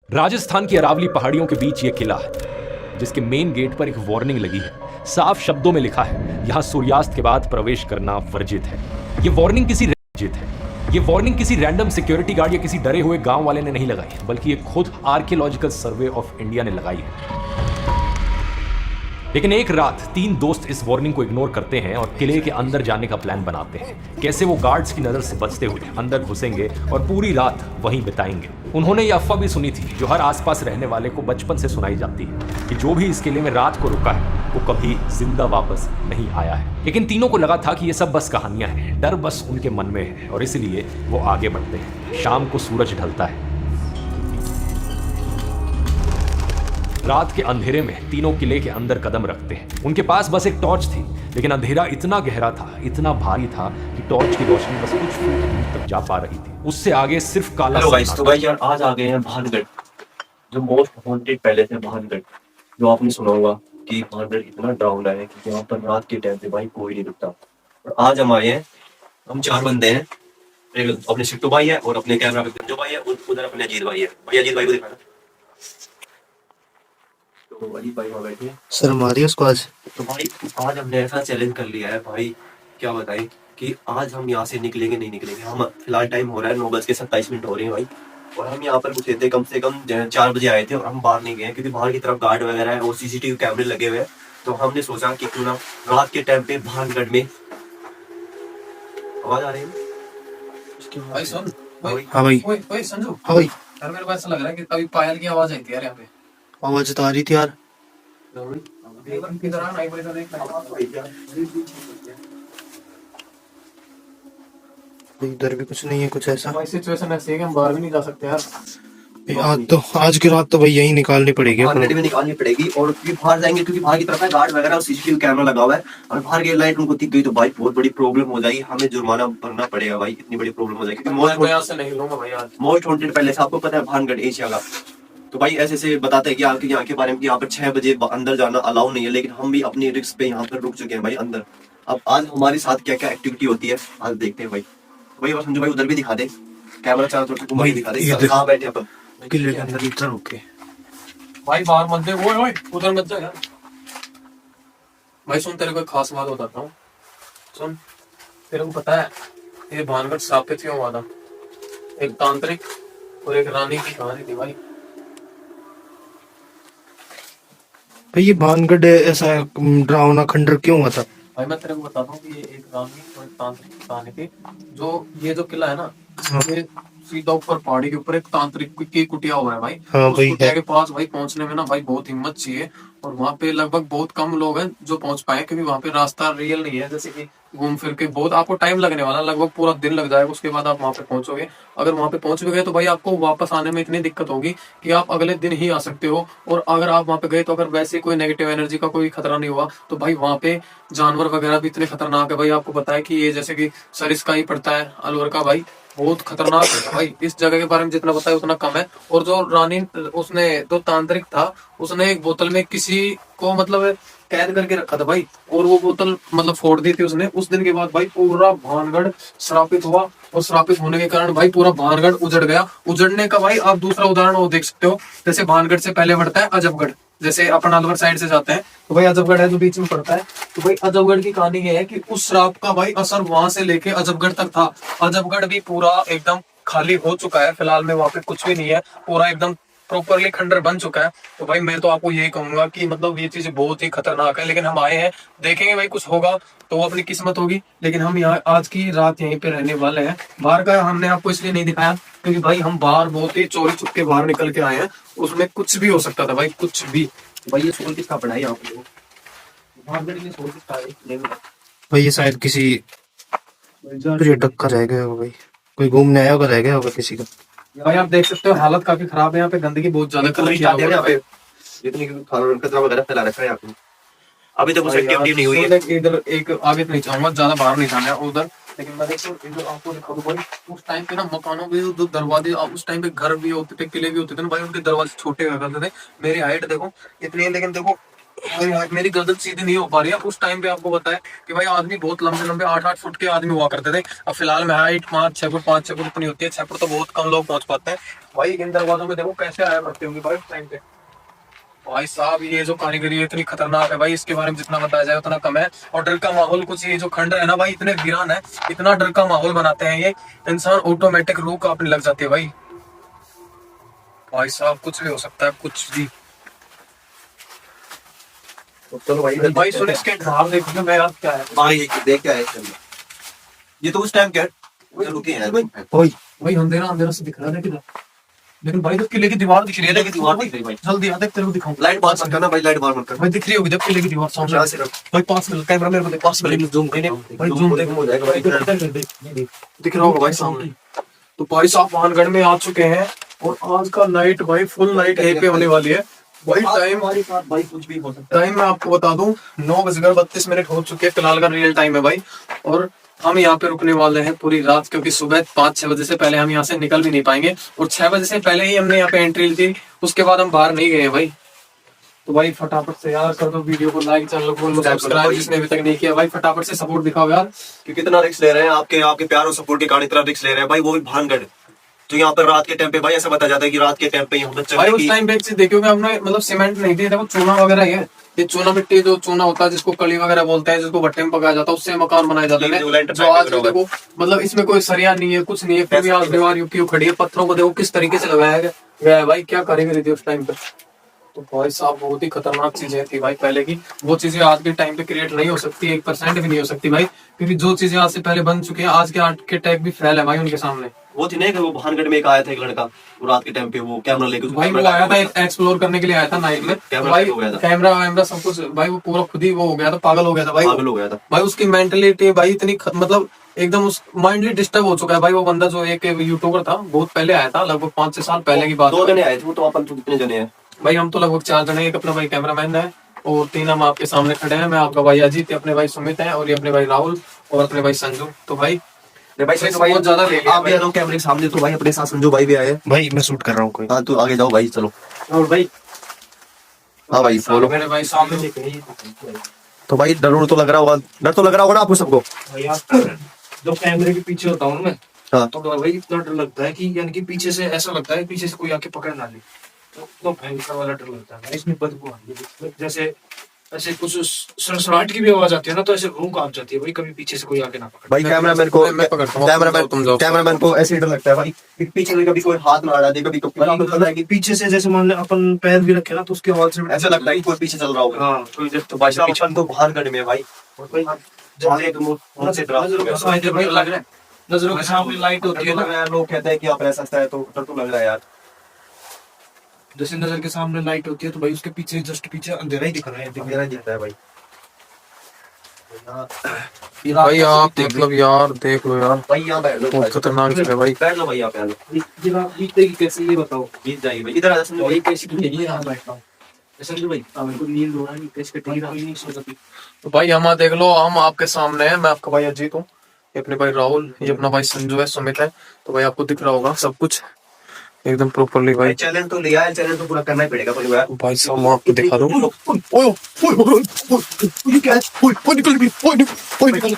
राजस्थान की अरावली पहाड़ियों के बीच ये किला है जिसके मेन गेट पर एक वार्निंग लगी है। साफ शब्दों में लिखा है, यहां सूर्यास्त के बाद प्रवेश करना वर्जित है। ये वार्निंग किसी रैंडम सिक्योरिटी गार्ड या किसी डरे हुए गांव वाले ने नहीं लगाई, बल्कि ये खुद आर्कियोलॉजिकल सर्वे ऑफ इंडिया ने लगाई है। लेकिन एक रात 3 दोस्त इस वार्निंग को इग्नोर करते हैं और किले के अंदर जाने का प्लान बनाते हैं। कैसे वो गार्ड्स की नजर से बचते हुए अंदर घुसेंगे और पूरी रात वहीं बिताएंगे। उन्होंने ये अफवाह भी सुनी थी जो हर आसपास रहने वाले को बचपन से सुनाई जाती है कि जो भी इस किले में रात को रुका है वो कभी जिंदा वापस नहीं आया है। लेकिन तीनों को लगा था कि ये सब बस कहानियां हैं, डर बस उनके मन में है और इसलिए वो आगे बढ़ते हैं। शाम को सूरज ढलता है। रात के अंधेरे में तीनों किले के अंदर कदम रखते हैं। उनके पास बस एक टॉर्च थी, लेकिन अंधेरा इतना गहरा था, इतना भारी था कि टॉर्च की रोशनी बस कुछ फुट दूर तक जा पा रही थी। उससे आगे सिर्फ काला। हेलो गाइस, तो भाई यार आज आ गए हैं भानगढ़, जो मोस्ट हॉन्टेड पैलेस है भानगढ़। जो आपने सुना होगा कि भानगढ़ इतना डरावना है कि यहाँ पर रात के टाइम पे भाई कोई नहीं रुकता। और आज हम आए हैं, हम 4 बंदे हैं। एक अपने सिट्टू भाई है और अपने कैमरा पे गंजो भाई है और उधर अपने अजीत भाई है। भाई अजीत भाई को दिखाना। तो अजीत भाई वहाँ बैठे हैं। सर हमारी उसको आज तो भाई आज हमने ऐसा चैलेंज कर लिया है भाई, क्या बताएं कि आज हम यहाँ से निकलेंगे नहीं निकलेंगे। हम फिलहाल टाइम हो रहा है 9:27 हो रही है भाई, और हम यहाँ पर घुसे थे कम से कम 4 बजे आए थे और हम बाहर नहीं गए क्योंकि बाहर की तरफ गार्ड वगैरह है और सीसीटीवी कैमरे लगे हुए हैं। तो हमने सोचा कि क्यों ना रात के टाइम पे भानगढ़ में आवाज आ रही है भाई सुन। हाँ भाई ओए संजू, हाँ भाई यार मेरे को ऐसा लग रहा है कि अभी पायल की आवाज आई थी यार यहाँ पे। आवाज तो आ रही थी यार। किधर आ नहीं भाई, तो देख इधर भी कुछ नहीं है कुछ ऐसा। भाई सिचुएशन ऐसी है कि हम बाहर भी नहीं जा सकते यार। आज की रात तो भाई यही निकालनी पड़ेगी भानगढ़ में निकालनी पड़ेगी। और क्योंकि बाहर जाएंगे क्योंकि बाहर की तरफ है गार्ड वगैरह और सीसीटीवी कैमरा लगा हुआ है, और बाहर की लाइट उनको दिख गई तो भाई बहुत बड़ी प्रॉब्लम हो जाएगी। हमें जुर्माना भरना पड़ेगा भाई, इतनी बड़ी प्रॉब्लम हो जाएगी क्योंकि मैं यहाँ से नहीं लूंगा भाई आज। मोस्ट हॉन्टेड पैलेस आपको पता है भानगढ़ एशिया का। तो भाई ऐसे से बताते हैं कि आपके यहाँ के बारे में कि यहाँ पर 6 बजे अंदर जाना अलाउ नहीं है, लेकिन हम भी अपनी रिस्क पे यहाँ पर रुक चुके हैं भाई अंदर। अब आज हमारे साथ क्या क्या एक्टिविटी होती है आज देखते हैं भाई। तो भाई संजू भाई उधर भी दिखा दे, कैमरा चारों तरफ घुमा के दिखा दे कहाँ बैठे अपन किले के अंदर इधर रुके। भाई बाहर मत दे, ओए उधर मत जा यार। भाई सुन, तेरे को एक खास बात बताता हूँ। सुन, तेरे को पता है ये भानगढ़ स्थापित क्यों हुआ था? एक तांत्रिक और एक रानी की कहानी थी भाई। भाई ये भानगढ़ ऐसा डरावना खंडर क्यों हुआ था? भाई मैं तेरे को बताता हूँ कि ये एक रानी और एक तांत्रिक की कहानी थी। जो ये जो किला है ना, ये सीधा ऊपर पहाड़ी के ऊपर एक तांत्रिक की कुटिया हुआ है भाई। हाँ उस भाई कुटिया के पास भाई पहुंचने में ना भाई बहुत हिम्मत चाहिए, और वहाँ पे लगभग बहुत कम लोग हैं जो पहुंच पाए, क्योंकि वहाँ पे रास्ता रियल नहीं है। जैसे कि घूम फिर के बहुत आपको टाइम लगने वाला, लगभग पूरा दिन लग जाएगा, उसके बाद आप वहाँ पे पहुंचोगे। अगर वहाँ पे पहुंच भी गए तो भाई आपको वापस आने में इतनी दिक्कत होगी कि आप अगले दिन ही आ सकते हो। और अगर आप वहाँ पे गए तो अगर वैसे कोई नेगेटिव एनर्जी का कोई खतरा नहीं हुआ तो भाई वहाँ पे जानवर वगैरह भी इतने खतरनाक है भाई। आपको पता है कि ये जैसे कि सरिस्का ही पड़ता है अलवर का भाई, बहुत खतरनाक है भाई। इस जगह के बारे में जितना पता है उतना कम है। और जो रानी, उसने जो तांत्रिक था, उसने एक बोतल में किसी को मतलब कैद करके रखा था भाई, और वो बोतल मतलब फोड़ दी थी उसने। उस दिन के बाद भाई पूरा भानगढ़ श्रापित हुआ, और श्रापित होने के कारण भाई पूरा भानगढ़ उजड़ गया। उजड़ने का भाई आप दूसरा उदाहरण वो देख सकते हो, जैसे भानगढ़ से पहले बढ़ता है अजबगढ़। जैसे अपन अलवर साइड से जाते हैं तो भाई अजबगढ़ है जो बीच में पड़ता है। तो भाई अजबगढ़ की कहानी ये है कि उस श्राप का भाई असर वहां से लेके अजबगढ़ तक था। अजबगढ़ भी पूरा एकदम खाली हो चुका है फिलहाल में, वहां पे कुछ भी नहीं है, पूरा एकदम प्रॉपरली खंडर बन चुका है। तो भाई मैं तो आपको यही कहूंगा कि मतलब ये चीज बहुत ही खतरनाक है, लेकिन हम आए हैं, देखेंगे भाई कुछ होगा तो वो अपनी किस्मत होगी। लेकिन हम यहाँ आज की रात यहीं पे रहने वाले हैं। बाहर का हमने आपको इसलिए नहीं दिखाया क्योंकि भाई हम बाहर बहुत ही चोरी छुपके बाहर निकल के आए हैं, उसमें कुछ भी हो सकता था भाई, कुछ भी। भाई ये स्कूल किसका पढ़ाई आपको? भानगढ़ में स्कूल किसका है? भाई ये शायद किसी पर्यटक का रह गया होगा भाई, कोई घूमने आया होगा, रह गया होगा किसी का। भाई आप देख सकते हो हालत काफी खराब है यहाँ पे, गंदगी बहुत ज्यादा कर रही है यहाँ पे। इतनी कचरा वगैरह फैला रखा है आपने, अभी तक कुछ एक्टिविटी नहीं हुई है। इधर एक आगे तो नहीं जाऊंगा, ज्यादा बाहर नहीं जाना है उधर, लेकिन मैं इधर आपको दिखा दूं भाई। उस टाइम पे ना मकानों के जो दरवाजे, उस टाइम पे घर भी होते थे, किले भी होते थे ना भाई, उनके दरवाजे छोटे हुआ करते थे। मेरी हाइट देखो इतनी है, लेकिन देखो भाई यार मेरी गर्दन सीधी नहीं हो पा रही है। उस टाइम पे आपको बताया कि भाई आदमी बहुत लंबे लंबे 8-8 फुट के आदमी हुआ करते थे। अब फिलहाल में हाइट 5-6 फुट 5-6 फुट इतनी होती है। 6 फुट तो बहुत कम लोग पहुंच पाते हैं भाई। इन दरवाजों में देखो कैसे आया करते होंगे भाई उस टाइम पे। भाई साहब ये जो कारीगरी है इतनी खतरनाक है भाई, इसके बारे में जितना बताया जाए उतना कम है। और डर का माहौल कुछ ये जो खंडर है ना भाई, इतने वीरान है, इतना डर का माहौल बनाते हैं ये, इंसान ऑटोमेटिक रूह कांपने लग जाती है भाई। भाई साहब कुछ भी हो सकता है, कुछ भी। तो चलो भाई भाई सुन इसके ढाल देखो मैं यार क्या है भाई देख क्या है इसमें। ये तो उस टाइम क्या चलो के हैं ओए भाई, अंधेरा अंधेरा से दिख रहा है किधर, लेकिन भाई तो किले की दीवार दिख रही है। किले की दीवार दिख रही है भाई। जल्दी आ देख तेरे को दिखाऊं। लाइट बात मत करना भाई, लाइट बात मत कर भाई दिख रही होगी जब किले की दीवार सामने। यहाँ से रख। भाई पास में कैमरा मेरे को देख, पास में लेके जूम नहीं, भाई जूम देख हो जाएगा भाई। दिख रहा होगा भाई सामने। तो भाई साहब वाहनगढ़ में आ चुके हैं और आज का नाइट भाई फुल नाइट यहीं पे होने वाली है भाई। टाइम हमारे साथ भाई कुछ भी हो सकता टाइम मैं आपको बता दूं 9:32 हो चुके हैं फिलहाल का रियल टाइम है भाई। और हम यहाँ पे रुकने वाले हैं पूरी रात, क्योंकि सुबह 5-6 बजे से पहले हम यहाँ से निकल भी नहीं पाएंगे। और 6 बजे से पहले ही हमने यहाँ पे एंट्री ली थी, उसके बाद हम बाहर नहीं गए भाई। तो भाई फटाफट से यार कर दो वीडियो को लाइक, चैनल को सब्सक्राइब जिसने अभी तक नहीं किया भाई, फटाफट से सपोर्ट दिखाओ यार। कि कितना रिस्क ले रहे हैं, आपके आपके प्यार और सपोर्ट के कारण इतना रिस्क ले रहे हैं भाई, वो भी भानगढ़। तो यहाँ पर रात के टाइम पे भाई ऐसा बताया जाता है कि रात के टाइम पे यहाँ पर भाई चलने उस की टाइम पे एक चीज देखियो कि हमने मतलब सीमेंट नहीं थी, देखो चूना वगैरह ही है। ये चूना मिट्टी जो चूना होता है जिसको कली वगैरह बोलते हैं, जिसको भट्टे में पकाया जाता है, उससे मकान बनाए जाते हैं। जो लेंटर जो आज टाइप का देखो मतलब इसमें कोई सरिया नहीं है, कुछ नहीं है, फिर भी आज दीवार यूं खड़ी है। पत्थरों को देखो किस तरीके से लगाया गया है भाई, क्या कारीगरी थी उस टाइम पे। तो भाई साहब बहुत ही खतरनाक चीजें थी भाई पहले की, वो चीजें आज के टाइम पे क्रिएट नहीं हो सकती, 1% भी नहीं हो सकती भाई। क्योंकि जो चीजें आज से पहले बन चुकी है, आज के आर्किटेक्ट भी फेल है भाई उनके सामने। वो थी नहीं कि वो भानगढ़ में एक आया था एक लड़का, वो रात के टाइम पे वो कैमरा लेके भाई वो आया था एक्सप्लोर करने के लिए आया था नाइट में। कैमरा भाई हो गया था। कैमरा वैमरा सब कुछ भाई वो पूरा खुद ही वो हो गया था, पागल हो गया था भाई। पागल हो गया था भाई उसकी मेंटलिटी भाई इतनी मतलब एकदम उस माइंडली डिस्टर्ब हो चुका है भाई वो बंदा। जो एक यूट्यूबर था बहुत पहले आया था, लगभग 5-6 साल पहले की बात है। 2 जने आए थे वो, तो अपन तो कितने जने हैं भाई हम तो लगभग 4 जने, एक अपना भाई कैमरामैन है और 3 हम आपके सामने खड़े हैं। मैं आपका भाई अजीत, अपने भाई सुमित है और ये अपने भाई राहुल और अपने भाई संजू। तो भाई भाई तो बहुत ज्यादा ले लिया आप भी आ जाओ कैमरे के सामने। तो भाई अपने साथ संजू भाई भी आए हैं। भाई मैं शूट कर रहा हूँ कोई। हाँ तो आगे जाओ भाई, चलो। और भाई हाँ भाई बोलो। मेरे भाई सामने तो भाई डर तो लग रहा होगा, डर तो लग रहा होगा ना आपको सबको। जब कैमरे के पीछे होता हूँ मैं हाँ तो भाई इतना डर लगता है कि यानी कि पीछे से ऐसा लगता है पीछे से कोई आके पकड़ ना ले, तो भयंकर वाला डर लगता है। इसमें बदबू आती है, जैसे ऐसे कुछ सड़सड़ाहट की भी आवाज आती है ना, तो ऐसे रूह कांप जाती है भाई, कभी पीछे से कोई आके ना पकड़। भाई कैमरामैन को मैं पकड़ता हूँ, तुम जाओ। कैमरामैन को ऐसे ही डर लगता है भाई कि पीछे से कभी कोई हाथ ना अड़ा दे, कभी कभी पीछे से जैसे मान ले अपन पैर भी रखे ना तो उसकी आवाज से ऐसा लगता है कि कोई पीछे चल रहा होगा। हाँ कोई जैसे तो भाई साहब अपन तो भानगढ़ में है भाई, जाने तो मुंह से डरा लग रहा है नजरों के सामने लाइट होती है ना। लोग कहते हैं कि आप ऐसा है, तो डर तो लग रहा है यार। जैसे नजर के सामने लाइट होती है तो भाई उसके पीछे जस्ट पीछे अंधेरा ही दिख रहा है, अंधेरा दिखता है भाई। भाई आप मतलब यार देख लो यार, भाई यहाँ बैठ लो, बहुत खतरनाक जगह है भाई। बैठ लो भाई, यहाँ पे आ लो। बीतने की कैसे ये बताओ। बीत जाइए भाई, इधर आ जाओ संजू भाई। कैसी बीतेगी यहाँ बैठता हूँ संजू भाई, मेरे को नींद हो रहा है, कैसे कटेगी रात नहीं सो सकती। तो भाई हम देख लो, हम आपके सामने हैं। मैं आपका भाई अजीत हूँ, ये अपने भाई राहुल, ये अपना भाई संजू है, सुमित है। तो भाई आपको दिख रहा होगा सब कुछ एकदम प्रॉपरली भाई। चैलेंज तो लिया है, चैलेंज तो पूरा करना ही पड़ेगा भाई यार। भाई साहब मैं आपको दिखा दूँ। ये क्या है? ओए निकल भी, ओए निकल,